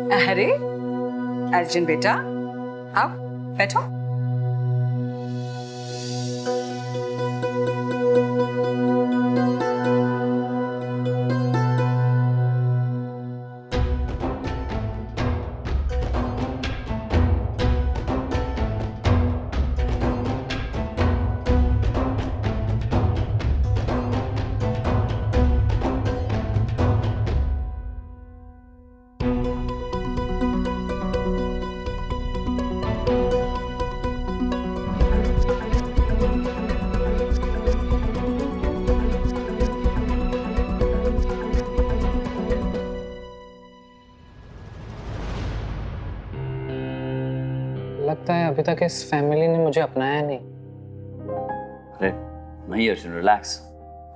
अरे अर्जुन बेटा, आओ बैठो। लगता है अभी तक इस फैमिली ने मुझे अपनाया नहीं। अरे नहीं अर्जुन, रिलैक्स,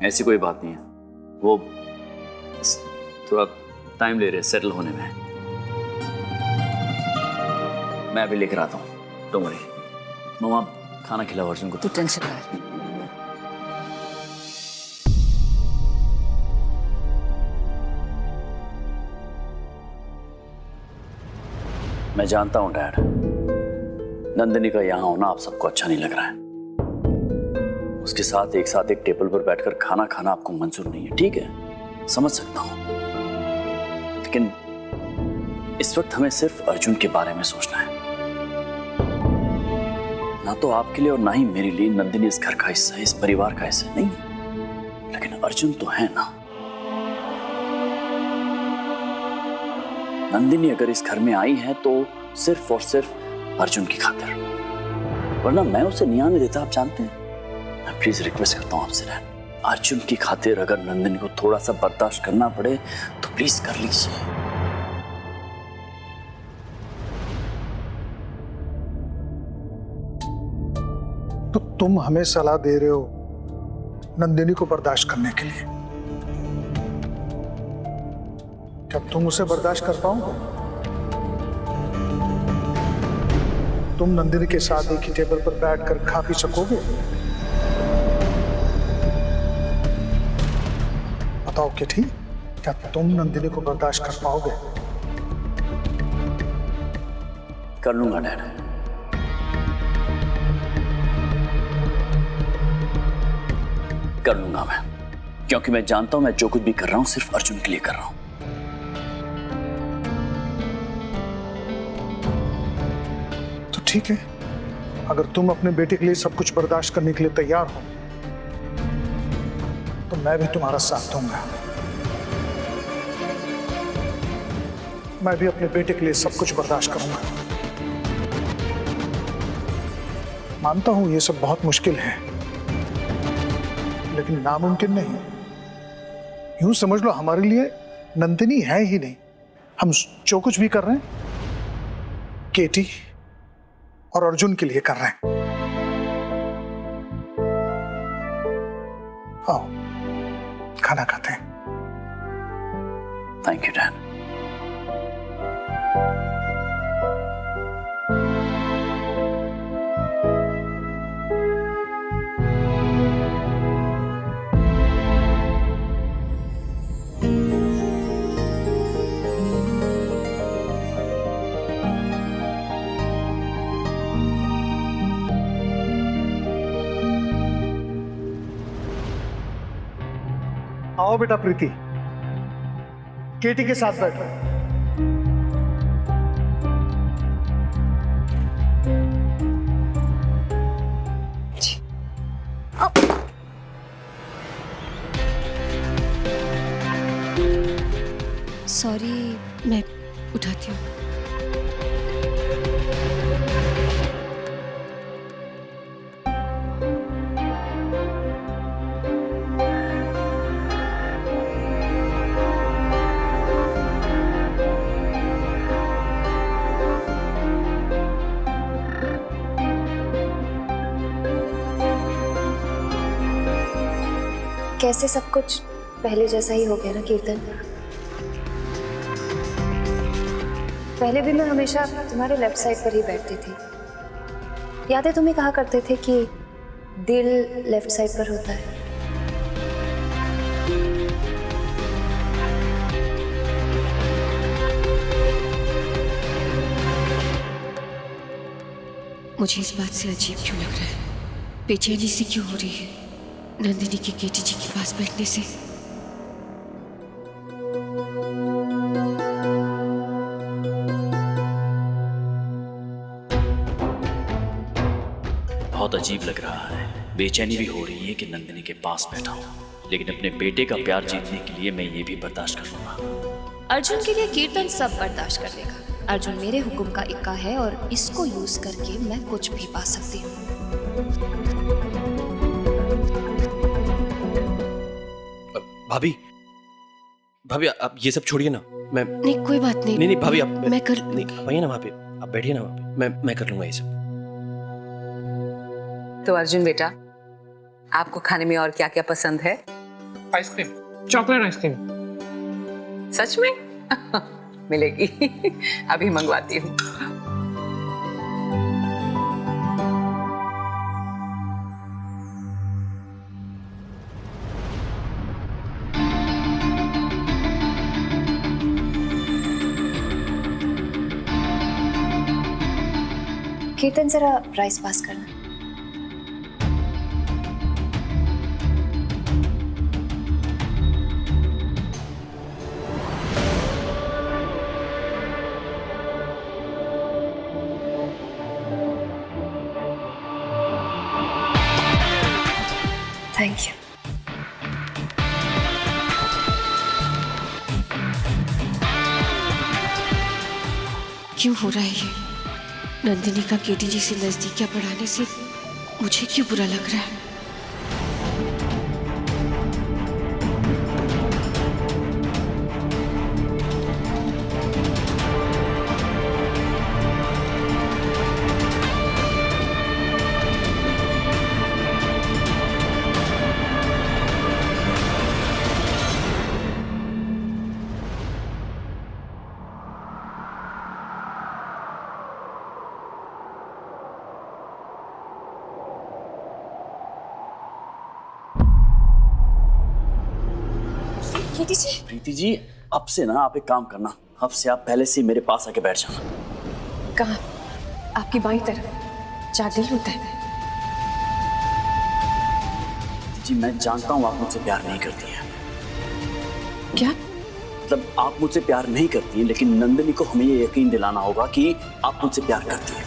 ऐसी कोई बात नहीं है। वो थोड़ा टाइम ले रहे सेटल होने में। मैं अभी लेकर आता हूँ, डोंट वरी। मम्मा खाना खिलाओ अर्जुन को। तू टेंशन मत। मैं जानता हूँ डैड, नंदिनी का यहाँ होना आप सबको अच्छा नहीं लग रहा है। उसके साथ एक टेबल पर बैठकर खाना खाना आपको मंजूर नहीं है, ठीक है, समझ सकता हूँ। लेकिन इस वक्त हमें सिर्फ अर्जुन के बारे में सोचना है। ना तो आपके लिए और ना ही मेरे लिए नंदिनी इस घर का हिस्सा है, इस परिवार का हिस्सा नहीं, लेकिन अर्जुन तो है ना। नंदिनी अगर इस घर में आई है तो सिर्फ और सिर्फ अर्जुन की खातिर, वरना मैं उसे नहीं आने देता, आप जानते हैं। मैं प्लीज रिक्वेस्ट करता हूँ आपसे डैड, अर्जुन की खातिर अगर नंदिनी को थोड़ा सा बर्दाश्त करना पड़े तो प्लीज कर लीजिए। तो तुम हमें सलाह दे रहे हो नंदिनी को बर्दाश्त करने के लिए? क्या तुम उसे बर्दाश्त कर पाओगे? तुम नंदिनी के साथ एक ही टेबल पर बैठकर खा पी सकोगे? बताओ कि ठीक, क्या तुम नंदिनी को बर्दाश्त कर पाओगे? कर लूंगा डैड। कर लूंगा मैं, क्योंकि मैं जानता हूं मैं जो कुछ भी कर रहा हूं सिर्फ अर्जुन के लिए कर रहा हूं। तो ठीक है, अगर तुम अपने बेटे के लिए सब कुछ बर्दाश्त करने के लिए तैयार हो तो मैं भी तुम्हारा साथ दूंगा। मैं भी अपने बेटे के लिए सब कुछ बर्दाश्त करूंगा। मानता हूं ये सब बहुत मुश्किल है, लेकिन नामुमकिन नहीं। यूं समझ लो हमारे लिए नंदिनी है ही नहीं। हम जो कुछ भी कर रहे हैं केटी और अर्जुन के लिए कर रहे हैं। आओ खाना खाते हैं। Thank you dad. आओ बेटा प्रीति, केटी के साथ बैठो। सॉरी, मैं उठाती हूँ। कैसे सब कुछ पहले जैसा ही हो गया ना कीर्तन? पहले भी मैं हमेशा तुम्हारे लेफ्ट साइड पर ही बैठती थी। याद है तुम ही कहा करते थे कि दिल लेफ्ट साइड पर होता है। मुझे इस बात से अजीब क्यों लग रहा है, बेचैनी सी क्यों हो रही है नंदिनी के केटी जी के पास बैठने से। बहुत अजीब लग रहा है, बेचैनी भी हो रही है कि नंदिनी के पास बैठा हूँ, लेकिन अपने बेटे का प्यार जीतने के लिए मैं ये भी बर्दाश्त कर लूंगा। अर्जुन के लिए कीर्तन सब बर्दाश्त कर लेगा। अर्जुन मेरे हुक्म का इक्का है और इसको यूज करके मैं कुछ भी पा सकती हूँ। भाभी भाभी आप ये सब छोड़िए ना, मैं नहीं कोई बात नहीं। नहीं भाभी आप मैं कर नहीं, आप आइए ना वहाँ पे, आप बैठिए ना वहाँ पे, मैं कर लूंगा ये सब। तो अर्जुन बेटा, आपको खाने में और क्या क्या पसंद है? Ice cream, chocolate ice cream. सच में? मिलेगी। अभी मंगवाती हूँ। कीर्तन जरा राइस पास करना। Thank you. क्यों हो रहा है ये? नंदिनी का केटी जी से नजदीकियां बढ़ाने से मुझे क्यों बुरा लग रहा है? केटी जी, प्रीति जी, अब से ना आप एक काम करना, अब से आप पहले से मेरे पास आके बैठ जाना। कहाँ? आपकी बाईं तरफ जादू होता है। प्रीति जी, मैं जानता हूँ आप मुझसे प्यार नहीं करती हैं। क्या? मतलब आप मुझसे प्यार नहीं करती हैं, लेकिन नंदिनी को हमें ये यकीन दिलाना होगा कि आप मुझसे प्यार करती हैं,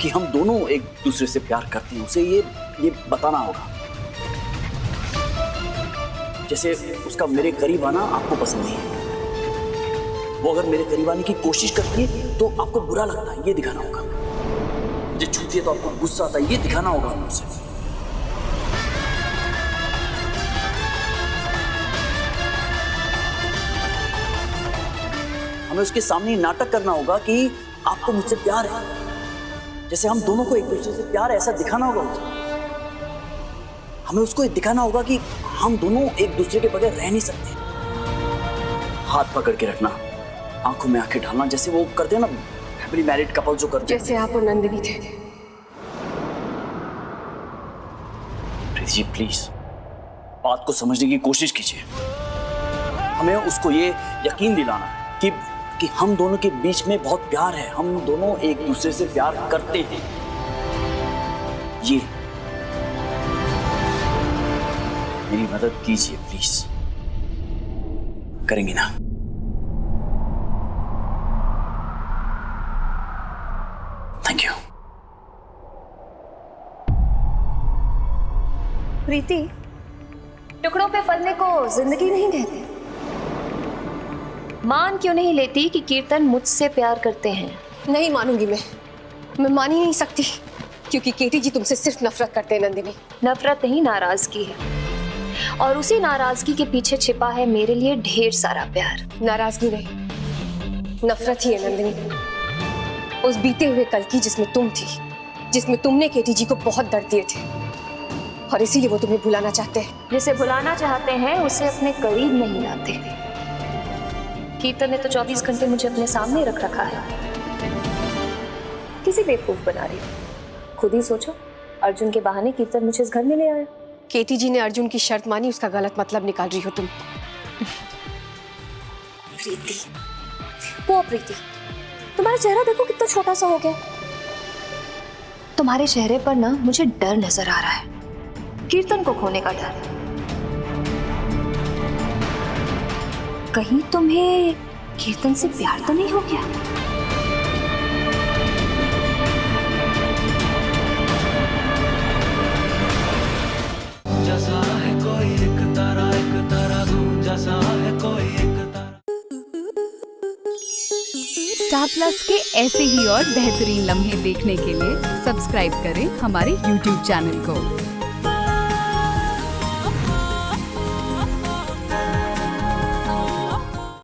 कि हम दोनों एक दूसरे से प्यार करते हैं। उसे ये बताना होगा। जैसे उसका मेरे करीब आना आपको पसंद नहीं है, वो अगर मेरे करीब आने की कोशिश करती है तो आपको बुरा लगता है, ये दिखाना होगा। मुझे छूती है तो आपको गुस्सा आता है, ये दिखाना होगा मुझसे। हमें उसके सामने नाटक करना होगा कि आपको मुझसे प्यार है, जैसे हम दोनों को एक दूसरे से प्यार है, ऐसा दिखाना होगा उसे। हमें उसको ये दिखाना होगा कि हम दोनों एक दूसरे के बगैर रह नहीं सकते। हाथ पकड़ के रखना, आंखों में आंखें डालना, जैसे वो करते हैं ना हैप्पीली मैरिड कपल जो करते हैं। जैसे आप और नंदिनी थे। प्रीति जी प्लीज बात को समझने की कोशिश कीजिए। हमें उसको ये यकीन दिलाना है कि हम दोनों के बीच में बहुत प्यार है, हम दोनों एक दूसरे से प्यार करते हैं। ये मेरी मदद कीजिए प्लीज, करेंगे ना? Thank you. प्रीति, टुकड़ों पे पलने को जिंदगी नहीं कहते। मान क्यों नहीं लेती कि कीर्तन मुझसे प्यार करते हैं? नहीं मानूंगी मैं मान ही नहीं सकती, क्योंकि केटी जी तुमसे सिर्फ नफरत करते हैं नंदिनी। नफरत नहीं, नाराजगी है, और उसी नाराजगी के पीछे छिपा है मेरे लिए ढेर सारा प्यार। नाराजगी नहीं, नफरत ही है नंदिनी। उस बीते हुए कल की जिसमें तुम थी, जिसमें तुमने केटी जी को बहुत दर्द दिए थे, और इसीलिए वो तुम्हें भुलाना चाहते हैं। जिसे भुलाना चाहते हैं उसे अपने करीब नहीं लाते। कीर्तन ने तो 24 घंटे मुझे अपने सामने रख रखा है। किसी बेवकूफ बना रही हो? खुद ही सोचो, अर्जुन के बहाने कीर्तन मुझे इस घर में ले आया। केटी जी ने अर्जुन की शर्त मानी, उसका गलत मतलब निकाल रही हो तुम। प्रीति, वो प्रीति, तुम्हारा चेहरा देखो कितना छोटा सा हो गया। तुम्हारे चेहरे पर ना मुझे डर नजर आ रहा है, कीर्तन को खोने का डर। कहीं तुम्हें कीर्तन से प्यार तो नहीं हो गया? जैसा है कोई एक तारा जैसा है कोई एक तारा। स्टार प्लस के ऐसे ही और बेहतरीन लम्हे देखने के लिए सब्सक्राइब करें हमारे YouTube चैनल को।